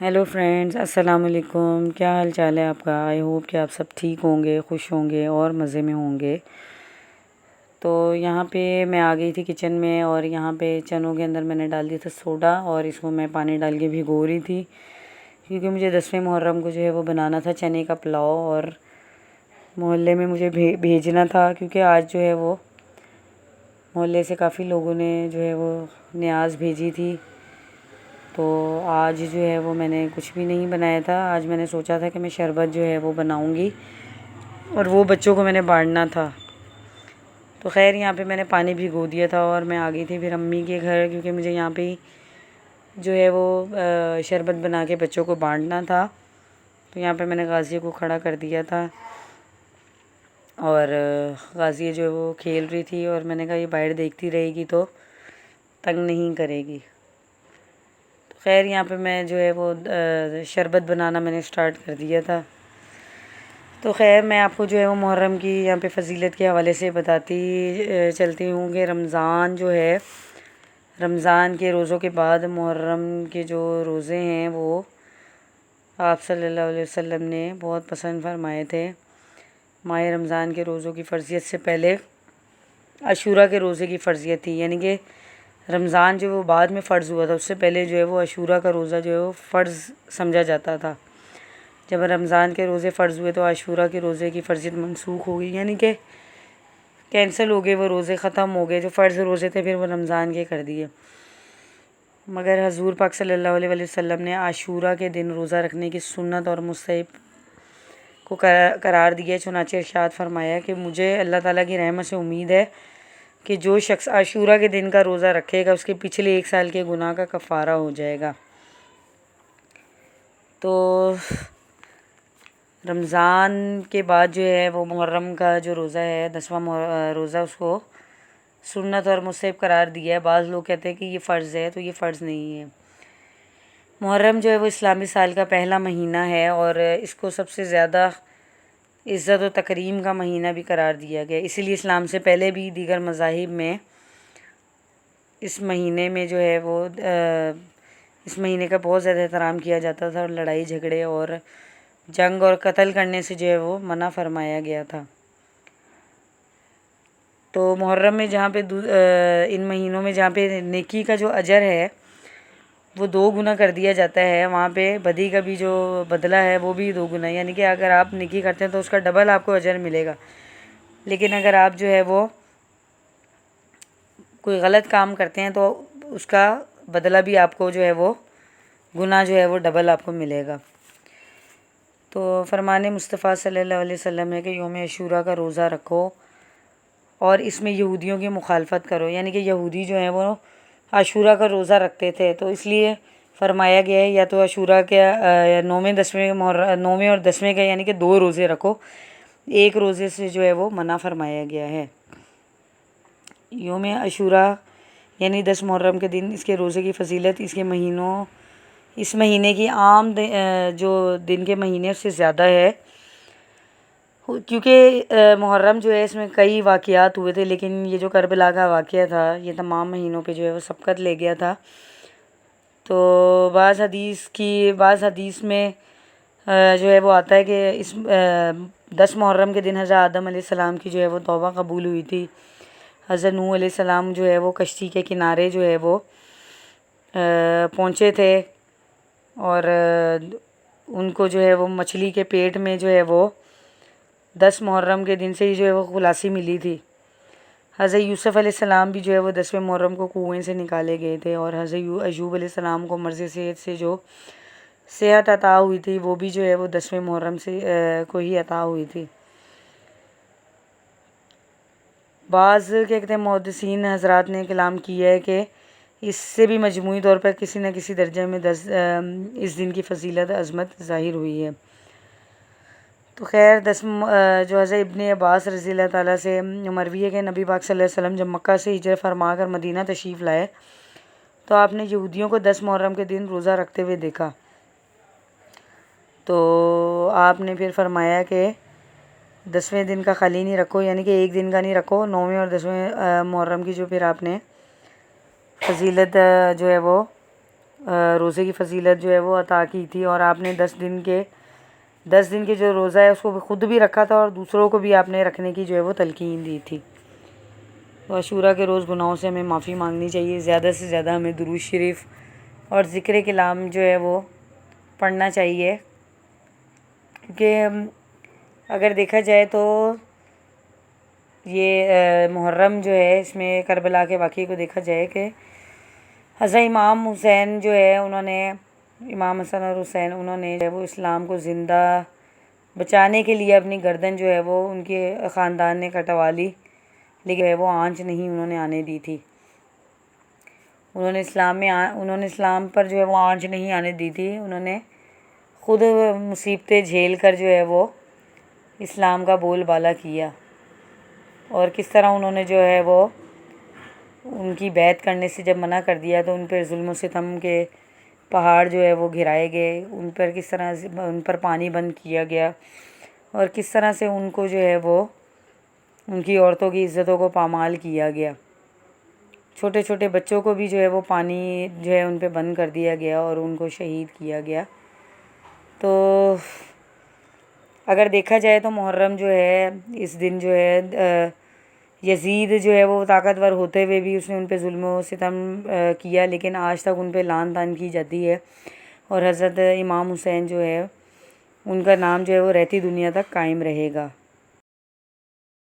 Hello friends, السلام علیکم۔ کیا حال چال ہے آپ کا؟ آئی ہوپ کہ آپ سب ٹھیک ہوں گے، خوش ہوں گے اور مزے میں ہوں گے۔ تو یہاں پہ میں آ گئی تھی کچن میں، اور یہاں پہ چنوں کے اندر میں نے ڈال دیا تھا سوڈا، اور اس کو میں پانی ڈال کے بھگو رہی تھی، کیونکہ مجھے 10ویں محرم کو جو ہے وہ بنانا تھا چنے کا پلاؤ، اور محلے میں مجھے بھیجنا تھا، کیونکہ آج جو ہے وہ محلے سے کافی لوگوں نے جو ہے وہ نیاز بھیجی تھی۔ تو آج جو ہے وہ میں نے کچھ بھی نہیں بنایا تھا۔ آج میں نے سوچا تھا کہ میں شربت جو ہے وہ بناؤں گی، اور وہ بچوں کو میں نے بانٹنا تھا۔ تو خیر یہاں پہ میں نے پانی بھگو دیا تھا، اور میں آ گئی تھی پھر امی کے گھر، کیونکہ مجھے یہاں پہ جو ہے وہ شربت بنا کے بچوں کو بانٹنا تھا۔ تو یہاں پہ میں نے غازیہ کو کھڑا کر دیا تھا، اور غازیہ جو ہے وہ کھیل رہی تھی، اور میں نے کہا یہ باہر دیکھتی رہے گی تو تنگ نہیں کرے گی۔ خیر یہاں پہ میں جو ہے وہ شربت بنانا میں نے سٹارٹ کر دیا تھا۔ تو خیر میں آپ کو جو ہے وہ محرم کی یہاں پہ فضیلت کے حوالے سے بتاتی چلتی ہوں کہ رمضان جو ہے، رمضان کے روزوں کے بعد محرم کے جو روزے ہیں وہ آپ صلی اللہ علیہ وسلم نے بہت پسند فرمائے تھے۔ ماہ رمضان کے روزوں کی فرضیت سے پہلے عاشورہ کے روزے کی فرضیت تھی، یعنی کہ رمضان جو وہ بعد میں فرض ہوا تھا، اس سے پہلے جو ہے وہ عاشورہ کا روزہ جو ہے وہ فرض سمجھا جاتا تھا۔ جب رمضان کے روزے فرض ہوئے تو عاشورہ کے روزے کی فرضیت منسوخ ہو گئی، یعنی کہ کینسل ہو گئے، وہ روزے ختم ہو گئے، جو فرض روزے تھے پھر وہ رمضان کے کر دیے۔ مگر حضور پاک صلی اللہ علیہ وسلم نے عاشورہ کے دن روزہ رکھنے کی سنت اور مستحب کو قرار دیا، چنانچہ ارشاد فرمایا کہ مجھے اللہ تعالیٰ کی رحمت سے امید ہے کہ جو شخص عاشورہ کے دن کا روزہ رکھے گا اس کے پچھلے 1 سال کے گناہ کا کفارہ ہو جائے گا۔ تو رمضان کے بعد جو ہے وہ محرم کا جو روزہ ہے 10واں روزہ، اس کو سنت اور مستحب قرار دیا ہے۔ بعض لوگ کہتے ہیں کہ یہ فرض ہے، تو یہ فرض نہیں ہے۔ محرم جو ہے وہ اسلامی سال کا پہلا مہینہ ہے، اور اس کو سب سے زیادہ عزت و تکریم کا مہینہ بھی قرار دیا گیا، اسی لیے اسلام سے پہلے بھی دیگر مذاہب میں اس مہینے میں جو ہے وہ اس مہینے کا بہت زیادہ احترام کیا جاتا تھا، اور لڑائی جھگڑے اور جنگ اور قتل کرنے سے جو ہے وہ منع فرمایا گیا تھا۔ تو محرم میں جہاں پہ ان مہینوں میں جہاں پہ نیکی کا جو اجر ہے وہ 2 گنا کر دیا جاتا ہے، وہاں پہ بدی کا بھی جو بدلہ ہے وہ بھی 2 گنا، یعنی کہ اگر آپ نیکی کرتے ہیں تو اس کا ڈبل آپ کو اجر ملے گا، لیکن اگر آپ جو ہے وہ کوئی غلط کام کرتے ہیں تو اس کا بدلہ بھی آپ کو جو ہے وہ گناہ جو ہے وہ ڈبل آپ کو ملے گا۔ تو فرمان مصطفیٰ صلی اللہ علیہ وسلم ہے کہ یوم عاشورہ کا روزہ رکھو، اور اس میں یہودیوں کی مخالفت کرو، یعنی کہ یہودی جو ہیں وہ عاشورہ کا روزہ رکھتے تھے، تو اس لیے فرمایا گیا ہے یا تو عاشورہ کے 9ویں 9ویں اور 10ویں کا، یعنی کہ 2 روزے رکھو، 1 روزے سے جو ہے وہ منع فرمایا گیا ہے۔ یوم عاشورہ یعنی 10 محرم کے دن اس کے روزے کی فضیلت اس مہینے کی عام جو دن کے مہینے اس سے زیادہ ہے، کیونکہ محرم جو ہے اس میں کئی واقعات ہوئے تھے، لیکن یہ جو کربلا کا واقعہ تھا یہ تمام مہینوں پہ جو ہے وہ سبقت لے گیا تھا۔ تو بعض حدیث میں جو ہے وہ آتا ہے کہ اس 10 محرم کے دن حضرت آدم علیہ السلام کی جو ہے وہ توبہ قبول ہوئی تھی۔ حضرت نوح علیہ السلام جو ہے وہ کشتی کے کنارے جو ہے وہ پہنچے تھے، اور ان کو جو ہے وہ مچھلی کے پیٹ میں جو ہے وہ 10 محرم کے دن سے ہی جو ہے وہ خلاصی ملی تھی۔ حضرت یوسف علیہ السلام بھی جو ہے وہ 10ویں محرم کو کنویں سے نکالے گئے تھے، اور حضرت ایوب علیہ السلام کو مرض صحت سے جو صحت عطا ہوئی تھی وہ بھی جو ہے وہ 10ویں محرم سے کو ہی عطا ہوئی تھی۔ بعض کہتے ہیں محدثین حضرات نے کلام کیا ہے کہ اس سے بھی مجموعی طور پر کسی نہ کسی درجے میں اس دن کی فضیلت عظمت ظاہر ہوئی ہے۔ تو خیر جو حضرت ابن عباس رضی اللہ تعالیٰ سے مروی ہے کہ نبی پاک صلی اللہ علیہ وسلم جب مکہ سے ہجرت فرما کر مدینہ تشریف لائے تو آپ نے یہودیوں کو 10 محرم کے دن روزہ رکھتے ہوئے دیکھا، تو آپ نے پھر فرمایا کہ 10ویں دن کا خالی نہیں رکھو، یعنی کہ 1 دن کا نہیں رکھو، 9ویں اور 10ویں محرم کی جو پھر آپ نے فضیلت جو ہے وہ روزے کی فضیلت جو ہے وہ عطا کی تھی، اور آپ نے 10 دن کے جو روزہ ہے اس کو خود بھی رکھا تھا اور دوسروں کو بھی آپ نے رکھنے کی جو ہے وہ تلقین دی تھی۔ تو عاشوراء کے روز گناہوں سے ہمیں معافی مانگنی چاہیے، زیادہ سے زیادہ ہمیں درود شریف اور ذکر کلام جو ہے وہ پڑھنا چاہیے، کیونکہ اگر دیکھا جائے تو یہ محرم جو ہے، اس میں کربلا کے واقعے کو دیکھا جائے کہ حضرت امام حسین جو ہے امام حسن اور حسین انہوں نے جو ہے وہ اسلام کو زندہ بچانے کے لیے اپنی گردن جو ہے وہ ان کے خاندان نے کٹوا لی، لیکن وہ آنچ نہیں انہوں نے آنے دی تھی۔ انہوں نے اسلام پر جو ہے وہ آنچ نہیں آنے دی تھی، انہوں نے خود مصیبتیں جھیل کر جو ہے وہ اسلام کا بول بالا کیا، اور کس طرح انہوں نے جو ہے وہ ان کی بیعت کرنے سے جب منع کر دیا تو ان پر ظلم و ستم کے پہاڑ جو ہے وہ گرائے گئے، ان پر کس طرح ان پر پانی بند کیا گیا، اور کس طرح سے ان کو جو ہے وہ ان کی عورتوں کی عزتوں کو پامال کیا گیا۔ چھوٹے چھوٹے بچوں کو بھی جو ہے وہ پانی جو ہے ان پہ بند کر دیا گیا اور ان کو شہید کیا گیا۔ تو اگر دیکھا جائے تو محرم جو ہے اس دن جو ہے یزید جو ہے وہ طاقتور ہوتے ہوئے بھی اس نے ان پہ ظلم و ستم کیا، لیکن آج تک ان پہ لعن طعن کی جاتی ہے، اور حضرت امام حسین جو ہے ان کا نام جو ہے وہ رہتی دنیا تک قائم رہے گا۔